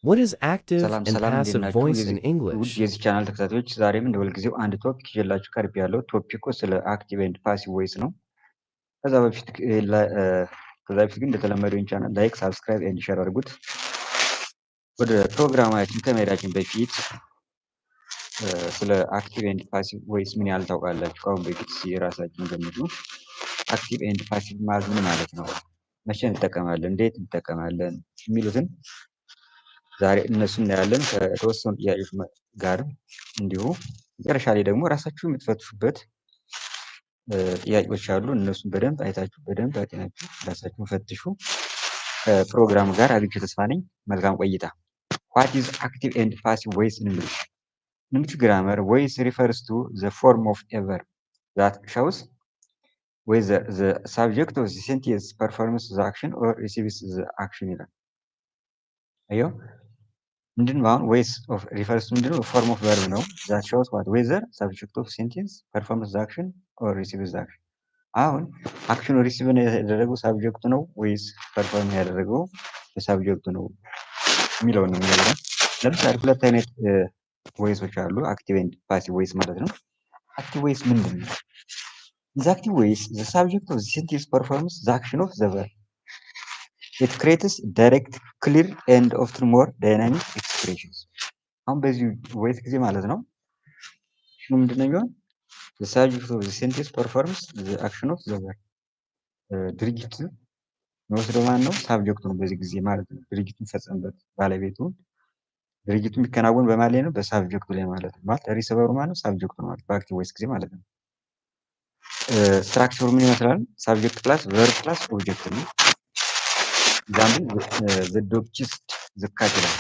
What is active ሰላም and ሰላም እንዴት passive ናችሁ? voice in ውድ English? የዚህ ቻናል ተከታታዮች ዛሬም እንደ ሁልጊዜው አንድ ቶፒክ ይዤላችሁ ቀርቤያለሁ። ቶፒኩ ስለ አክቲቭ ኤንድ ፓሲቭ ቮይስ ነው። ከዛ በፊት ግን እንደተለመደው ይህን ቻናል ላይክ፣ ሳብስክራይብ ኤንድ ሼር አድርጉት። ወደ ፕሮግራማችን ከመሄዳችን በፊት ስለ አክቲቭ ኤንድ ፓሲቭ ቮይስ ምን ያህል ታውቃላችሁ? ከአሁን በፊት የራሳችሁን ገምቱ። አክቲቭ ኤንድ ፓሲቭ ማለት ምን ማለት ነው? መቼ እንጠቀማለን? እንዴት እንጠቀማለን? የሚሉትን ዛሬ እነሱ እናያለን ከተወሰኑ ጥያቄዎች ጋር እንዲሁ መጨረሻ ላይ ደግሞ ራሳችሁ የምትፈትሹበት ጥያቄዎች አሉ። እነሱን በደንብ አይታችሁ በደንብ አጤናችሁ ራሳችሁን ፈትሹ። ከፕሮግራም ጋር አግኝቼ ተስፋ ነኝ። መልካም ቆይታ። What is active and passive voice in English? In English grammar, voice refers to the form of a verb that shows whether the subject of the sentence performs the action or receives the action ይላል። አየው ምንድን ነው? አሁን ዌይስ ኦፍ ሪፈርስ ምንድን ነው? ፎርም ኦፍ ቨርብ ነው። ዛት ሾውስ ዋት ዌዘር ሳብጀክት ኦፍ ሴንቴንስ ፐርፎርምስ ዘ አክሽን ኦር ሪሲቭስ ዘ አክሽን። አሁን አክሽኑ ሪሲቭ ያደረገው ሳብጀክቱ ነው ወይስ ፐርፎርም ያደረገው ሳብጀክቱ ነው የሚለውን ነው የሚነግረን። ለምሳሌ ሁለት አይነት ቮይሶች አሉ፣ አክቲቭ ኤንድ ፓሲቭ ቮይስ ማለት ነው። አክቲቭ ቮይስ ምንድን ነው? ዘ አክቲቭ ቮይስ ዘ ሳብጀክት ኦፍ ዘ ሴንቴንስ ፐርፎርምስ ዘ አክሽን ኦፍ ዘ ቨርብ ኢት ክሬትስ ዳይሬክት ክሊር ኤንድ ኦፍትን ሞር ዳይናሚክ ኤክስፕሬሽንስ። አሁን በዚህ ቮይስ ጊዜ ማለት ነው ምንድን ነው የሚሆን? ዘ ሳብጀክት ኦፍ ዘ ሴንቴንስ ፐርፎርምስ ዘ አክሽን ኦፍ ዘ ቨርብ። ድርጊት የሚወስደው ማን ነው? ሳብጀክቱ ነው በዚህ ጊዜ ማለት ነው። ድርጊቱ የሚፈጸምበት ባለቤቱ ድርጊቱ የሚከናወን በማን ላይ ነው? በሳብጀክቱ ላይ ማለት ነው። ማለት ሪሲቨሩ ማን ነው? ሳብጀክቱ ነው ማለት በአክቲቭ ቮይስ ጊዜ ማለት ነው። ስትራክቸሩ ምን ይመስላል? ሳብጀክት ፕላስ ቨርብ ፕላስ ኦብጀክት ነው። ኤግዛምፕል ዘ ዶግ ኪስድ ዘ ካት ይላል።